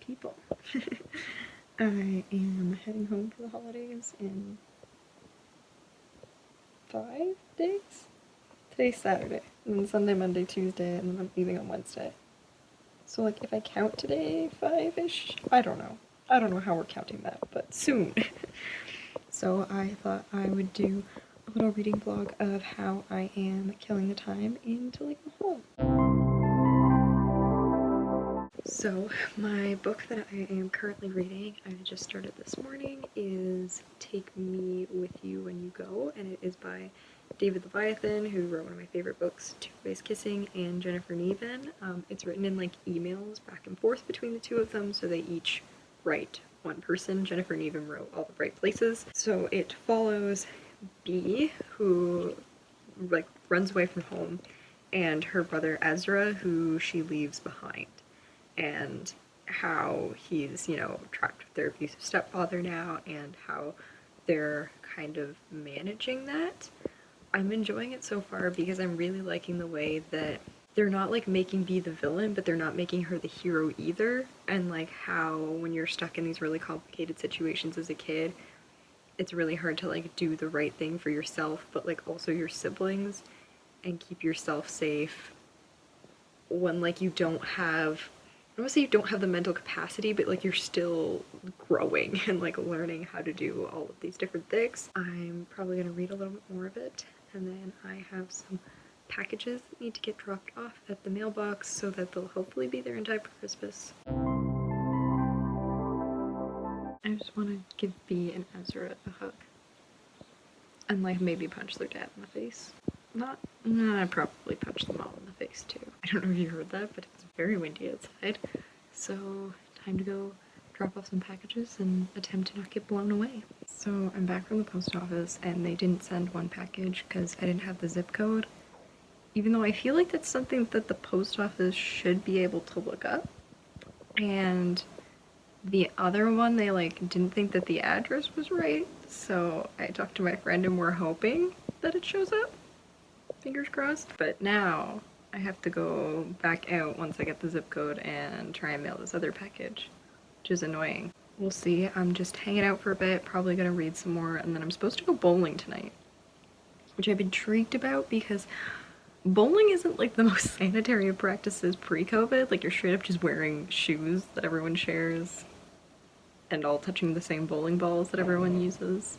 people. I am heading home for the holidays in 5 days? Today's Saturday, and then Sunday, Monday, Tuesday, and then I'm leaving on Wednesday. So, like, if I count today, 5-ish? I don't know. I don't know how we're counting that, but soon. So I thought I would do a little reading vlog of how I am killing the time until I come home. So my book that I am currently reading, I just started this morning, is Take Me With You When You Go, and it is by David Levithan, who wrote one of my favorite books, Two Ways Kissing, and Jennifer Niven. It's written in like emails back and forth between the two of them, so they each write one person. Jennifer Niven wrote all the right places. So it follows B, who like runs away from home, and her brother Ezra, who she leaves behind, and how he's, you know, trapped with their abusive stepfather now, and how they're kind of managing that. I'm enjoying it so far because I'm really liking the way that they're not like making B the villain, but they're not making her the hero either. And like how when you're stuck in these really complicated situations as a kid, it's really hard to like do the right thing for yourself, but like also your siblings, and keep yourself safe when like you don't have, I don't want to say you don't have the mental capacity, but like you're still growing and like learning how to do all of these different things. I'm probably going to read a little bit more of it, and then I have some packages that need to get dropped off at the mailbox so that they'll hopefully be there in time for Christmas. I just want to give B and Ezra a hug. And like maybe punch their dad in the face. I probably punched them all in the face too. I don't know if you heard that, but it's very windy outside. So time to go drop off some packages and attempt to not get blown away. So I'm back from the post office, and they didn't send one package because I didn't have the zip code. Even though I feel like that's something that the post office should be able to look up. And the other one, they like didn't think that the address was right. So I talked to my friend and we're hoping that it shows up. Fingers crossed. But now I have to go back out once I get the zip code and try and mail this other package, which is annoying. We'll see. I'm just hanging out for a bit, probably gonna read some more, and then I'm supposed to go bowling tonight, which I've been intrigued about because bowling isn't like the most sanitary of practices pre-COVID. Like you're straight up just wearing shoes that everyone shares and all touching the same bowling balls that everyone uses.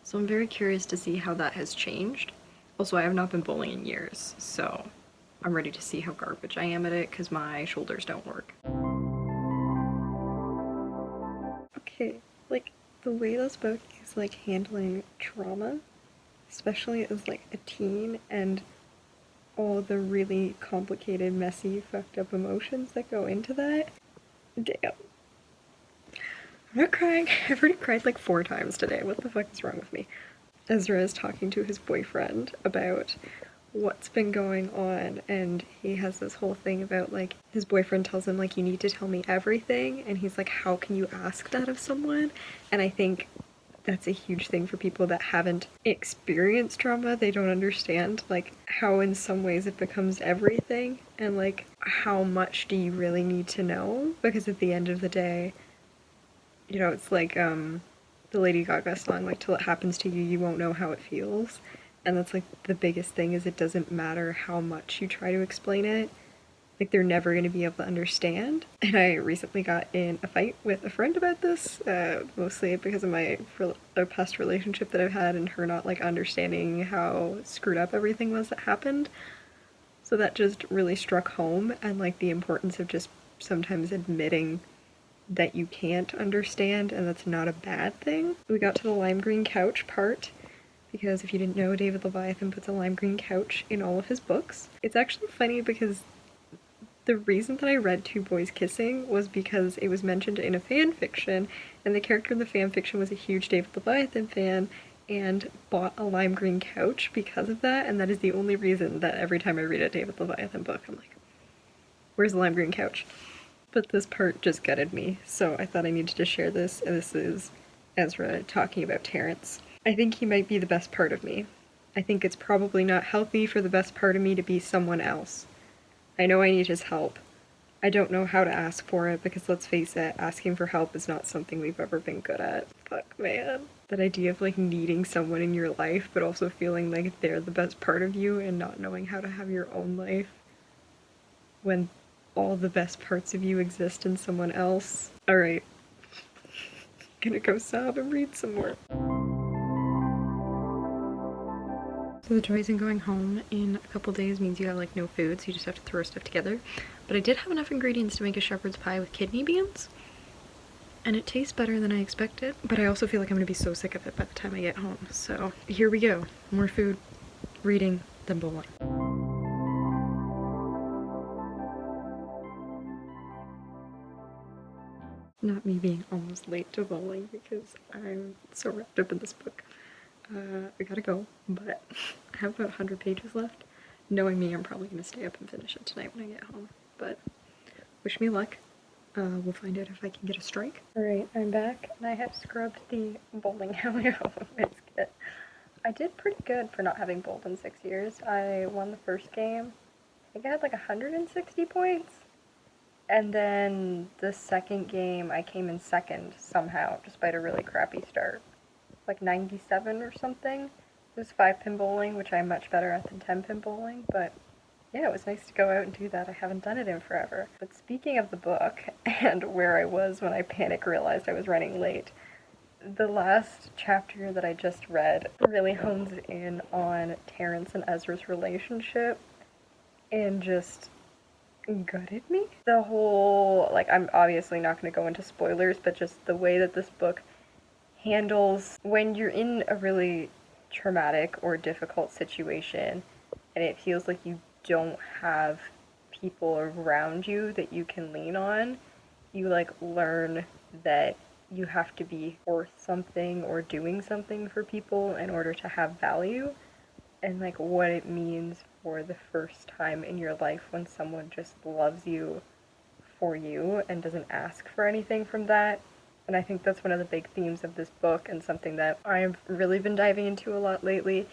So I'm very curious to see how that has changed. Also, I have not been bowling in years, so I'm ready to see how garbage I am at it because my shoulders don't work. Okay, like the way this book is like handling trauma, especially as like a teen, and all the really complicated, messy, fucked up emotions that go into that. Damn. I'm not crying. I've already cried like 4 times today. What the fuck is wrong with me? Ezra is talking to his boyfriend about what's been going on, and he has this whole thing about like his boyfriend tells him like you need to tell me everything, and he's like, how can you ask that of someone? And I think that's a huge thing for people that haven't experienced trauma. They don't understand like how in some ways it becomes everything, and like how much do you really need to know, because at the end of the day, you know, it's like the Lady Gaga song, like till it happens to you, you won't know how it feels. And that's like the biggest thing, is it doesn't matter how much you try to explain it, like they're never going to be able to understand. And I recently got in a fight with a friend about this, mostly because of my past relationship that I've had and her not like understanding how screwed up everything was that happened. So that just really struck home, and like the importance of just sometimes admitting that you can't understand, and that's not a bad thing. We got to the lime green couch part, because if you didn't know, David Levithan puts a lime green couch in all of his books. It's actually funny because the reason that I read Two Boys Kissing was because it was mentioned in a fan fiction, and the character in the fan fiction was a huge David Levithan fan and bought a lime green couch because of that, and that is the only reason that every time I read a David Levithan book, I'm like, where's the lime green couch? But this part just gutted me, so I thought I needed to share this, and this is Ezra talking about Terrence. I think he might be the best part of me. I think it's probably not healthy for the best part of me to be someone else. I know I need his help, I don't know how to ask for it because let's face it, asking for help is not something we've ever been good at. Fuck, man. That idea of like needing someone in your life but also feeling like they're the best part of you and not knowing how to have your own life when all the best parts of you exist in someone else. Alright. Gonna go sob and read some more. So the choice in going home in a couple days means you have like no food, so you just have to throw stuff together. But I did have enough ingredients to make a shepherd's pie with kidney beans. And it tastes better than I expected. But I also feel like I'm gonna be so sick of it by the time I get home. So here we go. More food, reading, then bowling. Not me being almost late to bowling because I'm so wrapped up in this book. I gotta go, but I have about 100 pages left. Knowing me, I'm probably gonna stay up and finish it tonight when I get home, but wish me luck. We'll find out if I can get a strike. Alright, I'm back, and I have scrubbed the bowling alley off of my skit. I did pretty good for not having bowled in 6 years. I won the first game. I think I had like 160 points. And then the second game, I came in second somehow, despite a really crappy start. Like 97 or something. It was 5-pin bowling, which I'm much better at than 10-pin bowling, but yeah, it was nice to go out and do that. I haven't done it in forever. But speaking of the book, and where I was when I panic realized I was running late, the last chapter that I just read really hones in on Terrence and Ezra's relationship, and just gutted me. The whole, like, I'm obviously not going to go into spoilers, but just the way that this book handles when you're in a really traumatic or difficult situation and it feels like you don't have people around you that you can lean on, you like learn that you have to be worth something or doing something for people in order to have value, and like what it means for the first time in your life when someone just loves you for you and doesn't ask for anything from that. And I think that's one of the big themes of this book, and something that I've really been diving into a lot lately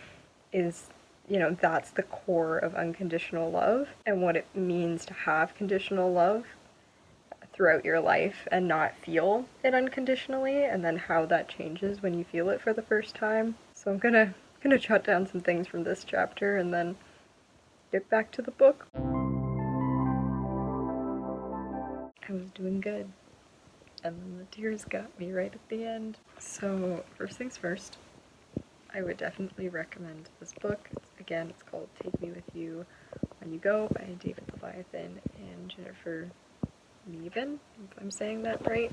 is, you know, that's the core of unconditional love and what it means to have conditional love throughout your life and not feel it unconditionally, and then how that changes when you feel it for the first time. So I'm gonna jot down some things from this chapter and then get back to the book. I was doing good, and then the tears got me right at the end. So first things first, I would definitely recommend this book. Again, it's called Take Me With You When You Go by David Levithan and Jennifer Niven, if I'm saying that right.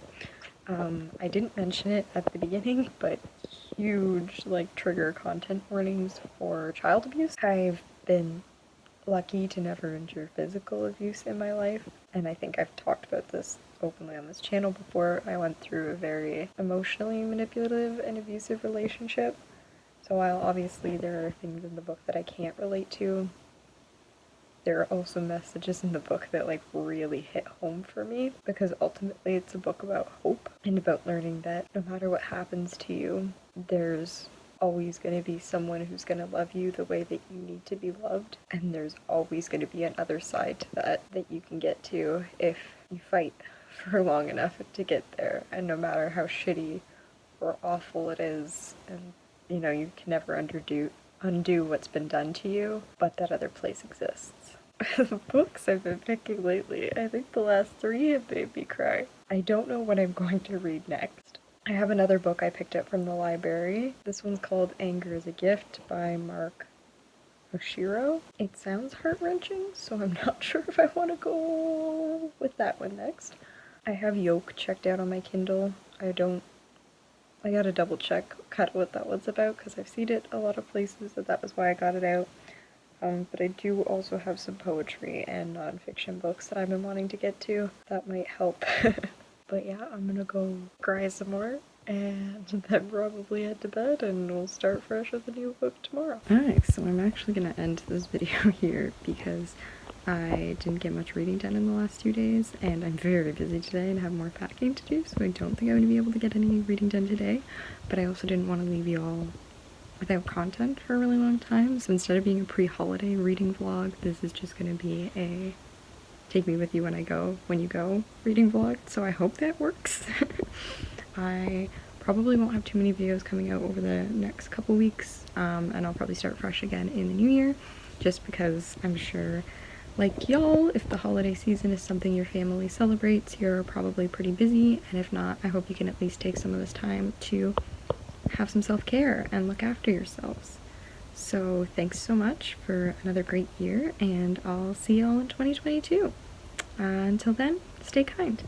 I didn't mention it at the beginning, but huge like trigger content warnings for child abuse. I've been lucky to never endure physical abuse in my life, and I think I've talked about this openly on this channel before. I went through a very emotionally manipulative and abusive relationship, so while obviously there are things in the book that I can't relate to, there are also messages in the book that like really hit home for me, because ultimately it's a book about hope and about learning that no matter what happens to you, there's always going to be someone who's going to love you the way that you need to be loved, and there's always going to be another side to that you can get to if you fight for long enough to get there. And no matter how shitty or awful it is, and you know, you can never undo what's been done to you, but that other place exists. The books I've been picking lately, I think the last 3 have made me cry. I don't know what I'm going to read next. I have another book I picked up from the library. This one's called Anger is a Gift by Mark Oshiro. It sounds heart-wrenching, so I'm not sure if I want to go with that one next. I have Yoke checked out on my Kindle. I gotta double check what that one's about, because I've seen it a lot of places, that was why I got it out. But I do also have some poetry and nonfiction books that I've been wanting to get to. That might help. But yeah, I'm gonna go cry some more, and then probably head to bed, and we'll start fresh with a new book tomorrow. Alright, so I'm actually gonna end this video here because I didn't get much reading done in the last 2 days, and I'm very busy today and have more packing to do, so I don't think I'm going to be able to get any reading done today. But I also didn't want to leave you all without content for a really long time, so instead of being a pre-holiday reading vlog, this is just going to be a take me with you when you go reading vlog, so I hope that works. I probably won't have too many videos coming out over the next couple weeks, and I'll probably start fresh again in the new year, just because I'm sure, like y'all, if the holiday season is something your family celebrates, you're probably pretty busy, and if not, I hope you can at least take some of this time to have some self-care and look after yourselves. So thanks so much for another great year, and I'll see y'all in 2022. Until then, stay kind.